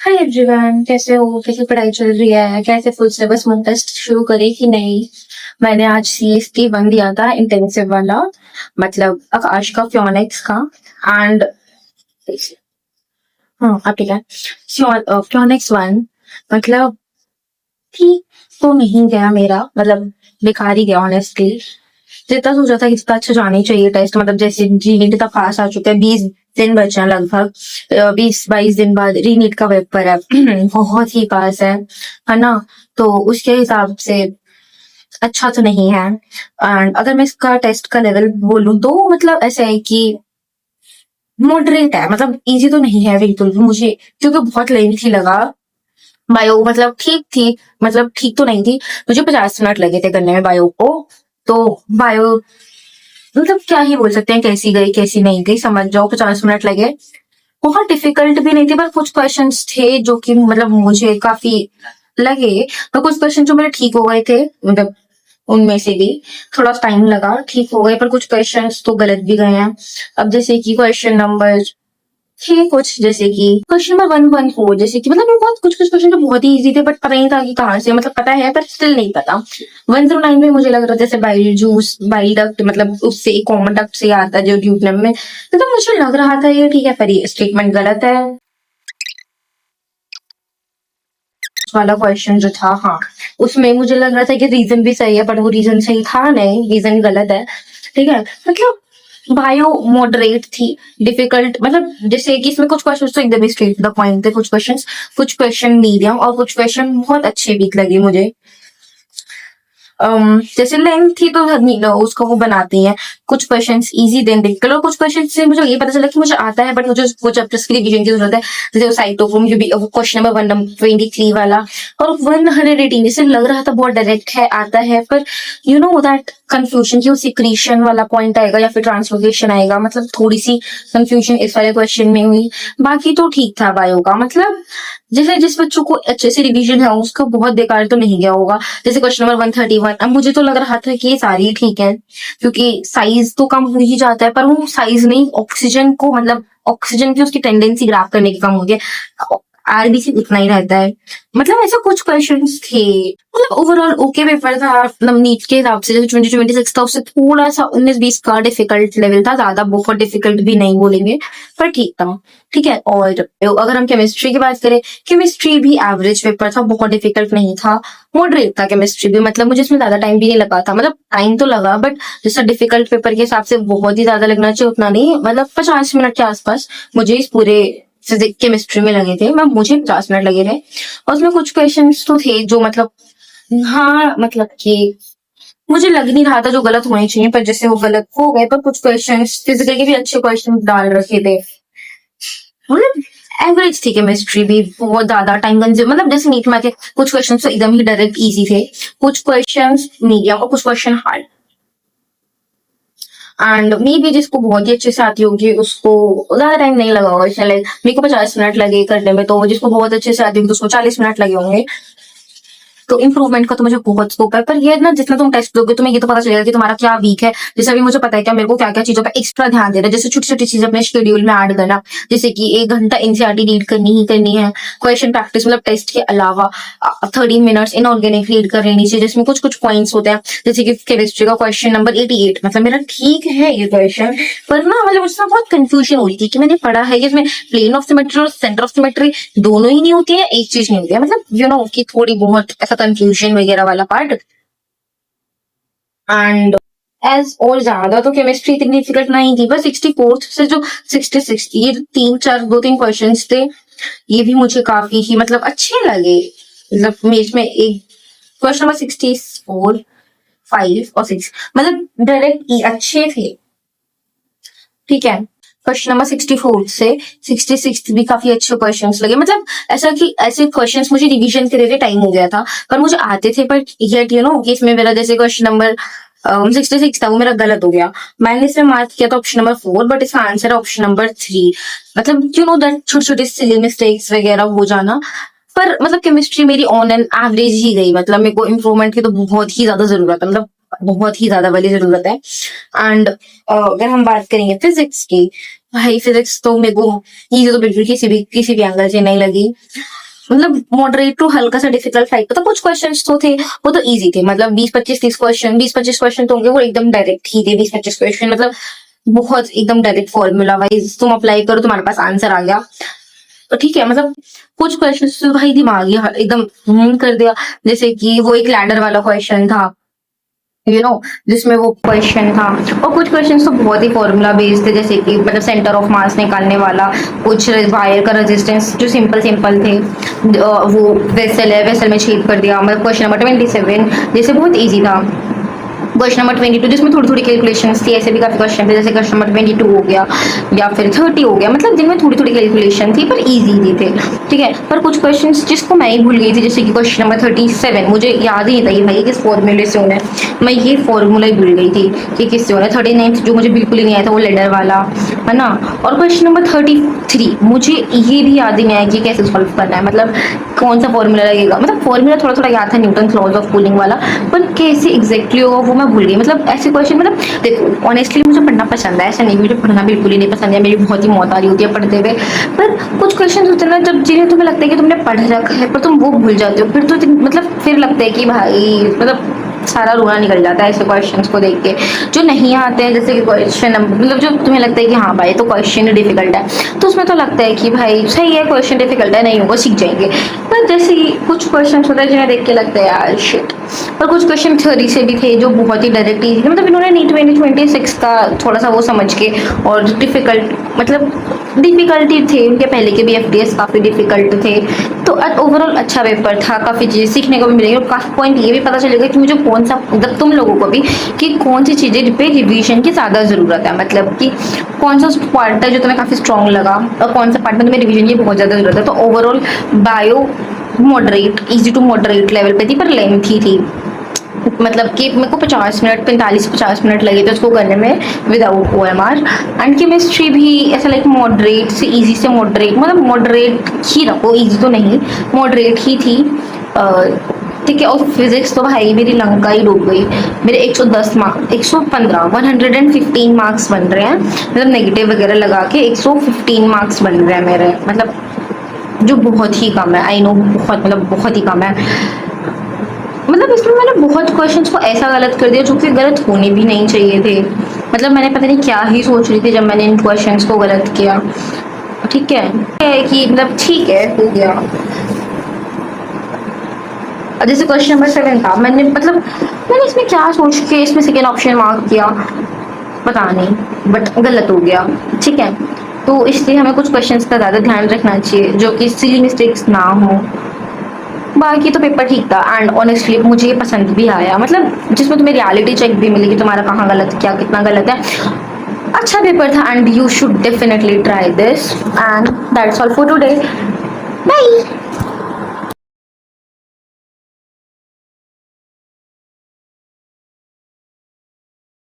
Hi everyone, कैसे हो? कैसी पढ़ाई चल रही है? कैसे फुल सिलेबस मॉक टेस्ट शुरू करे कि नहीं? मैंने आज CST 1 दिया था, इंटेंसिव वाला, मतलब आकाश का, फ्योनिक्स का। एंड हाँ, आप ठीक है। फ्योनिक्स 1 मतलब ठीक तो नहीं गया मेरा, मतलब बेकार ही गया ऑनेस्टली। जितना सोचा था इतना अच्छा जाना ही चाहिए टेस्ट, मतलब जैसे रीनीट का पास आ चुका है, 20 दिन बचे हैं लगभग, 20-22 दिन बाद रीनीट का पेपर है। बहुत ही पास है ना? तो उसके हिसाब से अच्छा तो नहीं है। एंड अगर मैं इसका टेस्ट का लेवल बोलूं तो मतलब ऐसा है कि मॉडरेट है, मतलब इजी तो नहीं है बिल्कुल भी मुझे, क्योंकि बहुत लेंथी लगा। बायो मतलब ठीक थी, मतलब ठीक तो नहीं थी। मुझे 50 मिनट लगे थे करने में बायो को। तो बायो मतलब क्या ही बोल सकते हैं, कैसी गई कैसी नहीं गई समझ जाओ, 50 मिनट लगे। बहुत डिफिकल्ट भी नहीं थी, पर कुछ क्वेश्चंस थे जो कि मतलब मुझे काफी लगे। तो कुछ क्वेश्चन जो मेरे ठीक हो गए थे, मतलब उनमें से भी थोड़ा टाइम लगा, ठीक हो गए, पर कुछ क्वेश्चंस तो गलत भी गए हैं। अब जैसे कि क्वेश्चन नंबर थे कुछ, जैसे कि क्वेश्चन नंबर 114, जैसे कि मतलब बहुत कुछ कुछ क्वेश्चन तो बहुत ही इजी थे, बट पता नहीं था कि कहाँ से, मतलब पता है पर स्टिल नहीं पता। 109 में मुझे लग रहा था जैसे बाइल जूस, बाइल डक्ट, मतलब उससे कॉमन डक्ट से आता है जो ड्यूटनम में, तो मुझे लग रहा था ये ठीक है, पर ये स्टेटमेंट गलत है वाला क्वेश्चन जो था। हाँ, उसमें मुझे लग रहा था कि रीजन भी सही है, पर वो रीजन सही था नहीं, रीजन गलत है। ठीक है, मतलब बायो मॉडरेट थी, डिफिकल्ट मतलब जैसे कि इसमें कुछ क्वेश्चंस तो एकदम स्ट्रेट टू द पॉइंट थे, कुछ क्वेश्चन मीडियम और कुछ क्वेश्चन बहुत अच्छे भी लगे मुझे। जैसे लेंथ थी तो उसको वो बनाती हैं, कुछ क्वेश्चंस इजी देन डिफिकल्ट, और कुछ क्वेश्चन से मुझे ये पता चला कि मुझे आता है, बट मुझे वो चैप्टर्स के लिए रिवीजन की जरूरत है। जैसे साइटोक्रोम जो भी क्वेश्चन नंबर 123 वाला, और 118 से लग रहा था बहुत डायरेक्ट है, आता है, पर यू नो दैट कंफ्यूजन की, वो सिक्रीशन वाला पॉइंट आएगा या फिर ट्रांसलोकेशन आएगा, मतलब थोड़ी सी कंफ्यूजन इस वाले क्वेश्चन में हुई। बाकी तो ठीक था बायो का, मतलब जैसे जिस बच्चों को अच्छे से रिवीजन है उसका बहुत बेकार तो नहीं गया होगा। जैसे क्वेश्चन नंबर 131, अब मुझे तो लग रहा था कि ये सारी ठीक है, क्योंकि साइज तो कम हो ही जाता है, पर वो साइज नहीं, ऑक्सीजन को, मतलब ऑक्सीजन की उसकी टेंडेंसी ग्राफ करने की कम होती है, RBC उतना ही रहता है। मतलब ऐसे कुछ क्वेश्चंस थे, मतलब ओवरऑल ओके पेपर था, मतलब नीट के हिसाब से जैसे 2026 था उससे थोड़ा सा 19-20 का डिफिकल्ट लेवल था, ज्यादा बहुत डिफिकल्ट भी नहीं बोलेंगे, पर ठीक था। ठीक है, और अगर हम केमिस्ट्री की बात करें, केमिस्ट्री भी एवरेज पेपर था, बहुत डिफिकल्ट नहीं था, मॉडरेट था केमिस्ट्री भी, मतलब मुझे इसमें ज्यादा टाइम भी नहीं लगा था, मतलब टाइम तो लगा बट जैसा डिफिकल्ट पेपर के हिसाब से बहुत ही ज्यादा लगना चाहिए उतना नहीं, मतलब 50 मिनट के आसपास मुझे इस पूरे फिजिक्स केमिस्ट्री में लगे थे, मैं मुझे 50 मिनट लगे थे। और उसमें कुछ क्वेश्चन तो थे जो मतलब, हाँ मतलब कि मुझे लग नहीं रहा था जो गलत होने चाहिए, पर जैसे वो गलत हो गए, पर कुछ क्वेश्चन फिजिकल के भी अच्छे क्वेश्चन डाल रखे थे, मतलब एवरेज थी केमिस्ट्री भी, बहुत ज्यादा टाइम कंज्यूम, मतलब जैसे नीट में थे कुछ क्वेश्चन तो एकदम ही डायरेक्ट इजी थे, कुछ क्वेश्चन मीडियम और कुछ question hard. And may be जिसको बहुत ही अच्छे से आती होगी उसको ज्यादा टाइम नहीं लगा होगा, लाइक मेरे को 50 मिनट लगे करने में, तो जिसको बहुत अच्छे से आती होगी तो उसको 40 मिनट लगे होंगे। तो इम्प्रूवमेंट का तो मुझे बहुत स्कोप है, पर ये ना जितना तुम टेस्ट दोगे तुम्हें ये तो पता चलेगा कि तुम्हारा क्या वीक है। जैसे अभी मुझे पता है कि मेरे को क्या क्या चीजों का एक्स्ट्रा ध्यान देना है, जैसे छोटी छोटी चीजें अपने शेड्यूल में ऐड करना, जैसे कि 1 घंटा एनसीईआरटी रीड करनी ही करनी है, क्वेश्चन प्रैक्टिस मतलब टेस्ट के अलावा 30 मिनट्स इनऑर्गेनिक रीड कर लेनी चाहिए, जिसमें कुछ कुछ पॉइंट्स होते हैं, जैसे कि केमिस्ट्री का क्वेश्चन नंबर 88, मतलब मेरा ठीक है ये क्वेश्चन, पर ना मतलब उसमें बहुत कंफ्यूजन हो रही थी कि मैंने पढ़ा है कि इसमें प्लेन ऑफ सिमेट्री और सेंटर ऑफ सिमेट्री दोनों ही नहीं होती है, एक चीज नहीं होती है, मतलब यू नो कि थोड़ी बहुत ऐसा कंफ्यूजन वगैरह वाला पार्ट। एंड एज और ज्यादा तो केमिस्ट्री इतनी डिफिकल्ट नहीं थी, बस 64 से जो 66, ये 3 4 2 3 क्वेश्चन थे, ये भी मुझे काफी ही मतलब अच्छे लगे, मतलब मेज में एक क्वेश्चन नंबर 64, 5 और 6 मतलब डायरेक्ट अच्छे थे। ठीक है, क्वेश्चन नंबर 64 से 66 भी काफी अच्छे क्वेश्चंस लगे, मतलब ऐसा कि ऐसे क्वेश्चंस मुझे रिवीजन के लिए टाइम हो गया था, पर मुझे आते थे, पर येट यू नो कि इसमें मेरा जैसे क्वेश्चन नंबर 66 था वो मेरा गलत हो गया, मैंने इसमें मार्क किया था ऑप्शन नंबर 4, बट इसका आंसर है ऑप्शन नंबर 3, मतलब यू नो दैट छोटे छोटे सिली मिस्टेक्स वगैरह हो जाना। पर मतलब केमिस्ट्री मेरी ऑन एंड एवरेज ही गई, मतलब मेरे को इम्प्रूवमेंट की तो बहुत ही ज्यादा जरूरत है, मतलब बहुत ही ज्यादा वाली जरूरत है। एंड अगर हम बात करेंगे फिजिक्स की, भाई फिजिक्स तो मेरे को ये तो बिल्कुल किसी भी एंगल से नहीं लगी। मतलब मॉडरेट टू हल्का सा डिफिकल्ट टाइप, पता कुछ क्वेश्चंस तो थे वो तो इजी थे, मतलब 20-25-30 क्वेश्चन, 20-25 क्वेश्चन तो होंगे वो एकदम डायरेक्ट ही थे। 20-25 क्वेश्चन मतलब बहुत एकदम डायरेक्ट फॉर्मूला वाइज तुम अप्लाई करो तुम्हारे पास आंसर आ गया, तो ठीक है। मतलब कुछ क्वेश्चन तो भाई दिमाग ही एकदम कर दिया। जैसे कि वो एक लैडर वाला क्वेश्चन था, जिसमें वो क्वेश्चन था। और कुछ क्वेश्चन तो बहुत ही फॉर्मूला बेस्ड थे, जैसे कि मतलब सेंटर ऑफ मास निकालने वाला, कुछ वायर का रेजिस्टेंस जो सिंपल सिंपल थे। वो वेसल है, वेसल में छेद कर दिया, मतलब क्वेश्चन नंबर 27 जैसे बहुत इजी था। क्वेश्चन नंबर 22 जिसमें थोड़ी थोड़ी कैलकुलेशंस थी, ऐसे भी काफी क्वेश्चन थे, जैसे क्वेश्चन नंबर 22 हो गया या फिर 30 हो गया, मतलब जिनमें थोड़ी थोड़ी कैलकुलेशन थी पर इजी थे। ठीक है, पर कुछ क्वेश्चन जिसको मैं ही भूल गई थी, जैसे कि क्वेश्चन नंबर 37 मुझे याद ही नहीं था भाई किस फॉर्मूले से होना है, मैं ये फॉर्मूला ही भूल गई थी कि किससे होना है। 39 जो मुझे बिल्कुल ही नहीं आया था वो लेडर वाला, है ना। और क्वेश्चन नंबर 33 मुझे ये भी याद ही नहीं आया कि कैसे सॉल्व करना है, मतलब कौन सा फॉर्मूला लगेगा। मतलब फॉर्मूला थोड़ा थोड़ा याद था, न्यूटन लॉज ऑफ कूलिंग वाला, पर कैसे एग्जैक्टली होगा वो मैं भूल गई। मतलब ऐसे क्वेश्चन, मतलब देखो ऑनेस्टली मुझे पढ़ना पसंद है, ऐसा नहीं मुझे पढ़ना बिल्कुल ही नहीं पसंद है, मेरी बहुत ही मौत आ रही होती है पढ़ते हुए। पर कुछ क्वेश्चन होते हैं ना जब जिन्हें तुम्हें लगता है कि तुमने पढ़ रखा है पर तुम वो भूल जाते हो, फिर तो मतलब फिर लगता है कि भाई मतलब सारा रोना निकल जाता है ऐसे क्वेश्चंस को देख के जो नहीं आते हैं। जैसे कि क्वेश्चन मतलब जो तुम्हें लगता है कि हाँ भाई तो क्वेश्चन डिफिकल्ट है, तो उसमें तो लगता है कि भाई सही है क्वेश्चन डिफिकल्ट है, नहीं होगा सीख जाएंगे। पर जैसे कि कुछ क्वेश्चन होते हैं जिन्हें देख के लगता है यार शिट। पर कुछ क्वेश्चन थ्योरी से भी थे जो बहुत ही डायरेक्ट इजी थे, मतलब इन्होंने नीट 2026 का थोड़ा सा वो समझ के और डिफिकल्ट मतलब डिफिकल्टी थे, उनके पहले के भी एफडीएस काफी डिफिकल्ट थे। तो ओवरऑल अच्छा पेपर था, काफी चीजें सीखने को भी मिलेगी और काफी पॉइंट ये भी पता चलेगा कि मुझे कौन सा मतलब तुम लोगों को भी कि कौन सी चीजें पे रिवीजन की ज्यादा जरूरत है, मतलब कि कौन सा पार्ट है जो तुम्हें काफी स्ट्रॉन्ग लगा और कौन सा पार्ट में तुम्हें रिवीजन की बहुत ज्यादा जरूरत है। तो overall bio moderate easy to moderate level पे थी पर लेंथी थी, मतलब कि मेरे को 50 मिनट 45-50 मिनट लगे थे उसको करने में विदाउट ओएमआर। एंड केमिस्ट्री भी ऐसा लाइक मॉडरेट से इजी से मॉडरेट, मतलब मॉडरेट ही रखो, इजी तो नहीं मॉडरेट ही थी। ठीक है। और फिजिक्स तो भाई मेरी लंका ही डूब गई, मेरे 110 मार्क्स 115 मार्क्स बन रहे हैं, मतलब नेगेटिव वगैरह लगा के 115 मार्क्स बन रहे हैं मेरे, मतलब जो बहुत ही कम है। आई नो बहुत मतलब बहुत ही कम है। मतलब इसमें मैंने बहुत क्वेश्चंस को ऐसा गलत कर दिया जो कि गलत होने भी नहीं चाहिए थे, मतलब मैंने पता नहीं क्या ही सोच रही थी जब मैंने इन क्वेश्चंस को गलत किया। ठीक है कि मतलब ठीक है हो गया। और जैसे क्वेश्चन नंबर 7 था, मैंने इसमें क्या सोच के इसमें सेकेंड ऑप्शन मार्क किया पता नहीं, बट गलत हो गया। ठीक है, तो इसलिए हमें कुछ क्वेश्चंस का ज़्यादा ध्यान रखना चाहिए जो कि सिली मिस्टेक्स ना हो। बाकी तो पेपर ठीक था एंड ऑनेस्टली मुझे ये पसंद भी आया, मतलब जिसमें तुम्हें रियलिटी चेक भी मिलेगी तुम्हारा कहाँ गलत क्या कितना गलत है। अच्छा पेपर था and you should definitely try this and that's all for today. Bye.